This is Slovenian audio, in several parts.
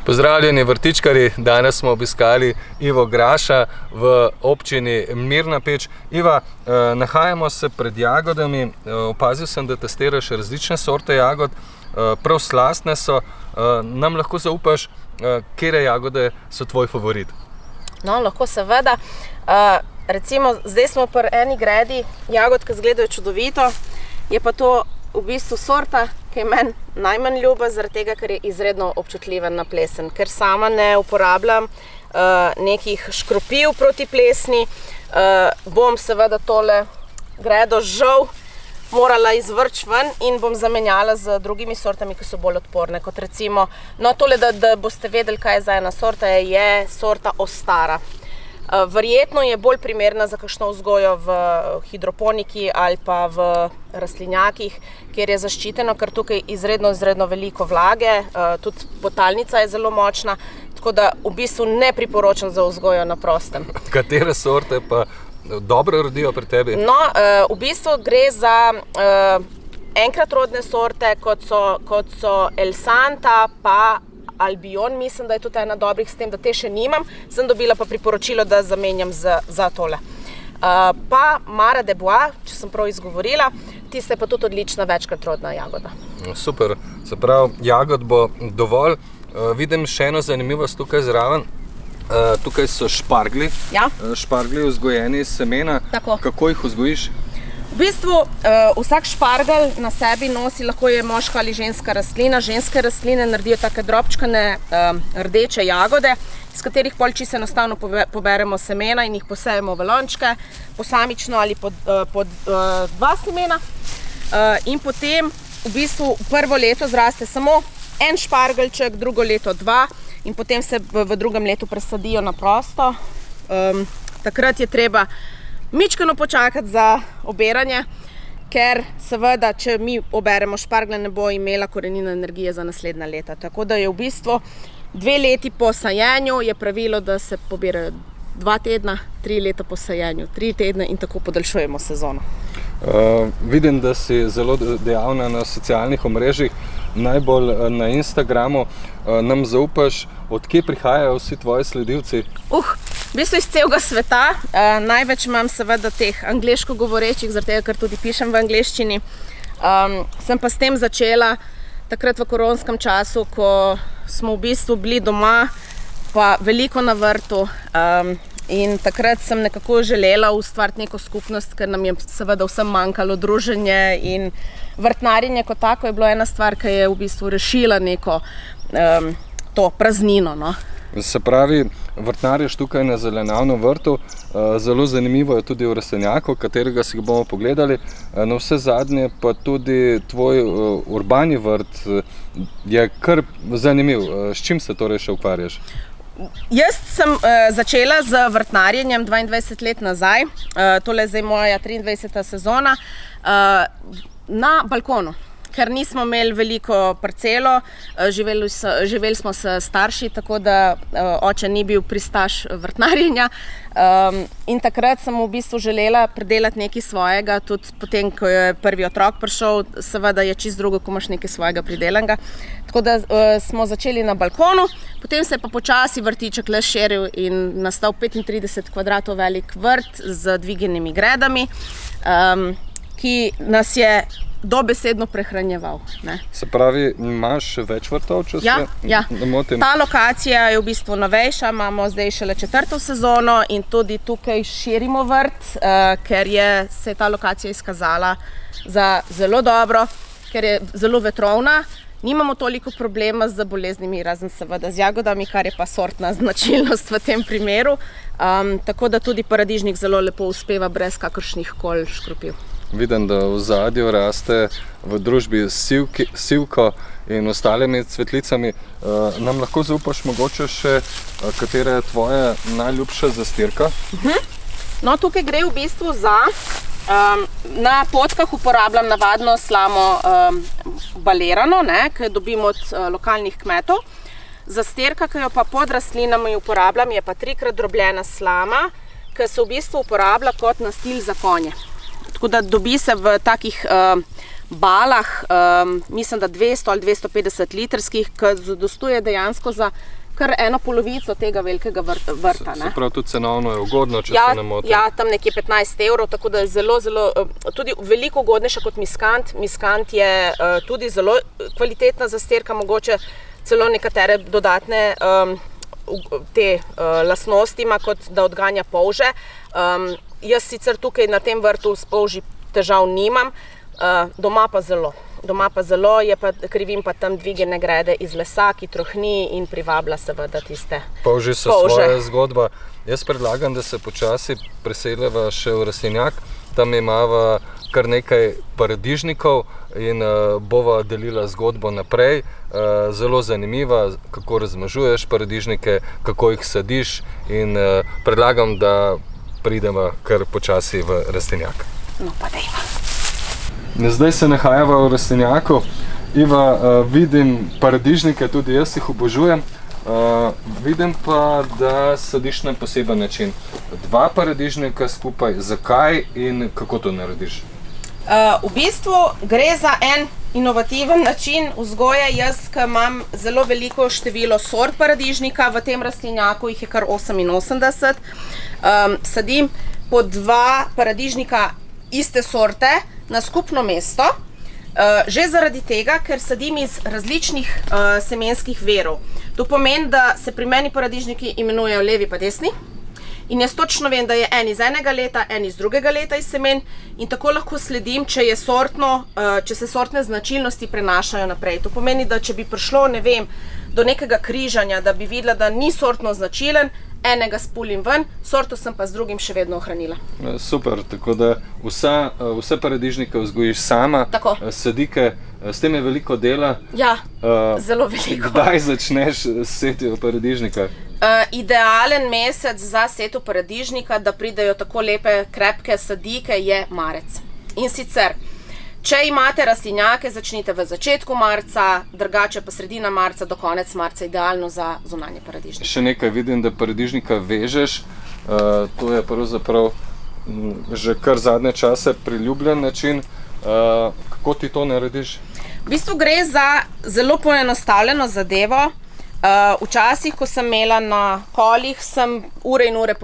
Pozdravljeni vrtičkarji, danes smo obiskali Ivo Graša v občini Mirna Peč. Iva, nahajamo se pred jagodami, opazil sem, da testiraš različne sorte jagod, prav slastne so. Nam lahko zaupaš, katere jagode so tvoj favorit? No, lahko seveda. Recimo, zdaj smo pri eni gredi jagod, ki izgledajo čudovito, je pa to v bistvu sorta, ki je meni najmanj ljuba, zaradi tega, ker je izredno občutljiva na plesen, ker sama ne uporabljam nekih škropiv proti plesni. Bom seveda tole gredo žal morala izvrči ven in bom zamenjala z drugimi sortami, ki so bolj odporne, kot recimo, no tole, da boste vedeli, kaj je za ena sorta, je sorta Ostara. Verjetno je bolj primerna za kakšno vzgojo v hidroponiki ali pa v rastlinjakih, kjer je zaščiteno, ker tukaj izredno veliko vlage, tudi potalnica je zelo močna, tako da v bistvu ne priporočam za vzgojo na prostem. Katere sorte pa dobro rodijo pri tebi? No, v bistvu gre za enkratrodne sorte, kot so El Santa pa Albion, mislim, da je tudi ena dobrih, s tem, da te še nimam, sem dobila pa priporočilo, da zamenjam za tole. Pa Mara de Bois, če sem prav izgovorila, tista je pa tudi odlična večkratrodna jagoda. Super, se pravi, jagod bo dovolj. Vidim še eno zanimivost tukaj zraven. Tukaj so šparglji, ja? Šparglji vzgojeni iz semena. Tako. Kako jih vzgojiš? V bistvu vsak špargelj na sebi nosi, lahko je moška ali ženska rastlina. Ženske rastline naredijo take drobčkane rdeče jagode, iz katerih pol čisto enostavno poberemo semena in jih posejemo v lončke, posamično ali pod dva semena. In potem v bistvu prvo leto zraste samo en špargeljček, drugo leto dva in potem se v drugem letu presadijo na prosto. Takrat je treba mičkeno počakati za oberanje, ker seveda, če mi oberemo šparglje, ne bo imela korenina energije za naslednja leta. Tako da je v bistvu 2 leti po sajenju je pravilo, da se pobirajo 2 tedna, 3 leta po sajenju, 3 tedne in tako podaljšujemo sezono. Vidim, da si zelo dejavna na socialnih omrežjih, najbolj na Instagramu. Nam zaupaš, od kje prihajajo vsi tvoji sledilci? V bistvu iz celega sveta. Največ imam seveda teh angleško govorečih, zaradi tega, ker tudi pišem v angleščini. Sem pa s tem začela takrat v koronskem času, ko smo v bistvu bili doma, pa veliko na vrtu. In takrat sem nekako želela ustvariti neko skupnost, ker nam je seveda vsem manjkalo druženje in vrtnarjenje kot tako je bilo ena stvar, ki je v bistvu rešila neko to praznino, no. Se pravi, vrtnarješ tukaj na zelenjavnem vrtu, zelo zanimivo je tudi v rastlinjaku, katerega si ga bomo pogledali. Na vse zadnje pa tudi tvoj urbani vrt je kar zanimiv. S čim se torej še ukvarjaš? Jaz sem začela z vrtnarjenjem 22 let nazaj, tole je zdaj moja 23. sezona, na balkonu. Ker nismo imeli veliko parcelo, živeli smo s starši, tako da oče ni bil pristaš vrtnarjenja. In takrat sem v bistvu želela pridelati nekaj svojega, tudi potem, ko je prvi otrok prišel, seveda je čisto drugo, ko imaš nekaj svojega pridelanega. Tako da smo začeli na balkonu, potem se je pa počasi vrtiček le širil in nastal 35 kvadratov velik vrt z dvignjenimi gredami, ki nas je dobesedno prehranjeval. Ne. Se pravi, imaš več vrtov, če se ne motim? Ta lokacija je v bistvu novejša, imamo zdaj šele 4. sezono in tudi tukaj širimo vrt, ker se je ta lokacija izkazala za zelo dobro, ker je zelo vetrovna. Nimamo toliko problema z boleznimi, razen seveda z jagodami, kar je pa sortna značilnost v tem primeru. Tako da tudi paradižnik zelo lepo uspeva brez kakršnih koli škropiv. Vidim, da v ozadju raste v družbi sivko in ostalimi cvetlicami. Nam lahko zaupaš mogoče še, katera je tvoja najljubša zastirka? No, tukaj gre v bistvu za, na potkah uporabljam navadno slamo balerano, ki dobimo od lokalnih kmetov. Zastirka, ki jo pa pod rastlinami uporabljam, je pa 3-krat drobljena slama, ki se v bistvu uporablja kot nastil za konje. Tako da dobi se v takih balah, mislim, da 200 ali 250 litrskih, ki zadostuje dejansko za kar eno polovico tega velikega vrta. Se pravi, tudi cenovno je ugodno, če se ne motim. Ja, tam nekje 15 €, tako da je zelo, tudi veliko ugodnejša kot miskant. Miskant je tudi zelo kvalitetna zastirka, mogoče celo nekatere dodatne lastnosti ima, kot da odganja polže. Jaz sicer tukaj na tem vrtu s polži težav nimam, doma pa zelo. Krivim pa tam dvigene grede iz lesa, ki trohni in privablja seveda tiste polži. So svoja zgodba. Jaz predlagam, da se počasi preseljava še v rastlinjak. Tam imava kar nekaj paradižnikov in bova delila zgodbo naprej. Zelo zanimiva, kako razmažuješ paradižnike, kako jih sadiš in predlagam, da prideva kar počasi v rastlinjak. No pa dejva. Zdaj se nahajava v rastlinjaku. Iva, vidim paradižnike, tudi jaz jih obožujem. Vidim pa, da sadiš na poseben način. 2 paradižnika skupaj. Zakaj in kako to narediš? V bistvu gre za en inovativen način vzgoje. Jaz, ki imam zelo veliko število sort paradižnika, v tem rastlinjaku jih je kar 88, sadim po 2 paradižnika iste sorte na skupno mesto, že zaradi tega, ker sadim iz različnih semenskih virov. To pomeni, da se pri meni paradižniki imenujejo levi pa desni in jaz točno vem, da je en iz enega leta, en iz drugega leta iz semen in tako lahko sledim, če se sortne značilnosti prenašajo naprej. To pomeni, da če bi prišlo, ne vem, do nekega križanja, da bi videla, da ni sortno značilen, enega spulim ven, sorto sem pa z drugim še vedno ohranila. Super, tako da vse paradižnike vzgojiš sama, sadike, s tem je veliko dela. Ja, zelo veliko. Kdaj začneš setjo paradižnika? Idealen mesec za setjo paradižnika, da pridejo tako lepe, krepke sadike, je marec. In sicer, če imate rastlinjake, začnite v začetku marca, drugače pa sredina marca do konec marca, idealno za zunanje paradižnike. Še nekaj vidim, da paradižnika vežeš, to je pravzaprav že kar zadnje čase priljubljen način. Kako ti to narediš? V bistvu gre za zelo poenostavljeno zadevo. Včasih, ko sem imela na kolih, sem ure in ure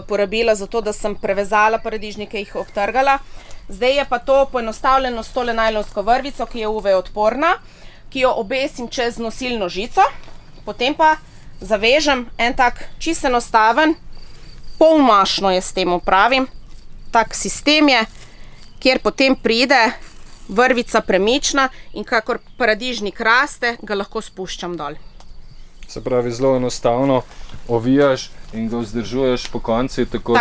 porabila za to, da sem prevezala paradižnike, jih obtrgala. Zdaj je pa to poenostavljeno s tole najlonsko vrvico, ki je UV odporna, ki jo obesim čez nosilno žico, potem pa zavežem en tak čisto enostaven, polmašno jaz temu pravim, tak sistem je, kjer potem pride vrvica premična in kakor paradižnik raste, ga lahko spuščam dol. Se pravi, zelo enostavno ovijaš in ga vzdržuješ po konci, tako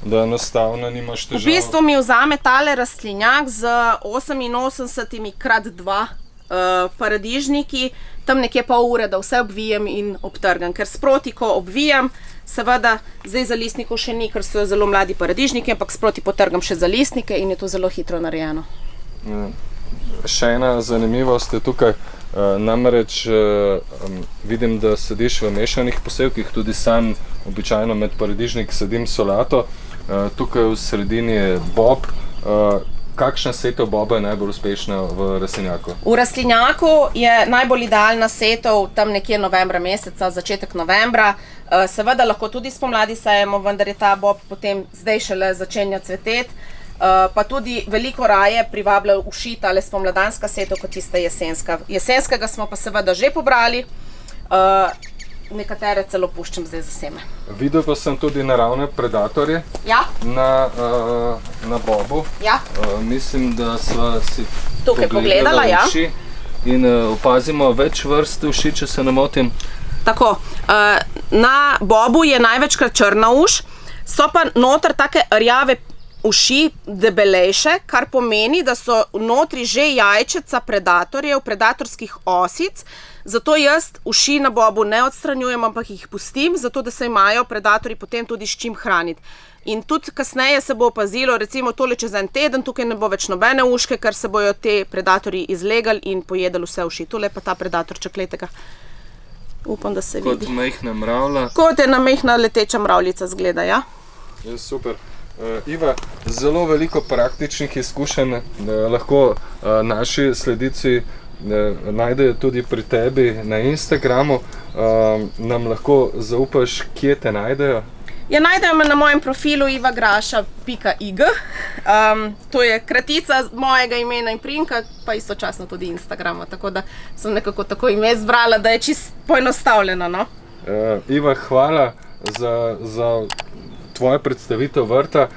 da enostavno nimaš težav. V bistvu mi vzame tale rastlinjak z 88x2 paradižniki, tam nekje pol ure, da vse obvijem in obtrgam. Ker sproti, ko obvijam, seveda, zdaj za listnikov še ni, ker so zelo mladi paradižniki, ampak sproti potrgam še za listnike in je to zelo hitro narejeno. Še ena zanimivost je tukaj, namreč vidim, da sediš v mešanih posevkih, tudi sam običajno med paradižnik sadim solato, tukaj v sredini je bob. Kakšna setev boba je najbolj uspešna v rastlinjaku? V rastlinjaku je najbolj idealna setev tam nekje novembra meseca, začetek novembra. Seveda lahko tudi spomladi sejemo, vendar je ta bob potem zdaj šele začenja cveteti. Pa tudi veliko raje privablja uši tale spomladanska setev kot tista jesenska. Jesenskega smo pa seveda že pobrali, nekatere celo puščam zdaj za seme. Videl pa sem tudi naravne predatorje na bobu. Mislim, da sva si pogledala uši in opazimo več vrst uši, če se ne motim. Tako, na bobu je največkrat črna uš, so pa noter take rjave uši, debelejše, kar pomeni, da so notri že jajčeca predatorjev, predatorskih osic, zato jaz uši na bobu ne odstranjujem, ampak jih pustim, zato da se imajo predatorji potem tudi s čim hraniti. In tudi kasneje se bo opazilo, recimo tole čez en teden, tukaj ne bo več nobene uške, ker se bojo te predatorji izlegali in pojedali vse uši. Tole je pa ta predatorček, glejte ga. Upam, da se vidi. Kot majhna mravlja. Kot ena majhna leteča mravljica zgleda, ja. Je super. Iva, zelo veliko praktičnih izkušenj lahko naši sledilci najdejo tudi pri tebi na Instagramu. Nam lahko zaupaš, kje te najdejo? Ja, najdejo me na mojem profilu ivagraša.ig. To je kratica mojega imena in priimka, pa istočasno tudi Instagrama, tako da sem nekako tako ime izbrala, da je čisto poenostavljeno, no? Iva, hvala za tvojo predstavitev vrta.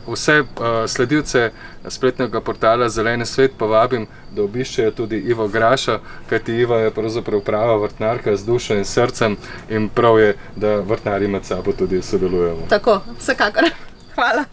Vse sledilce spletnega portala Zeleni svet pa vabim, da obiščejo tudi Ivo Graša, kajti Iva je pravzaprav prava vrtnarka z dušo in srcem in prav je, da vrtnarji med sabo tudi sodelujemo. Tako, vsekakor. Hvala.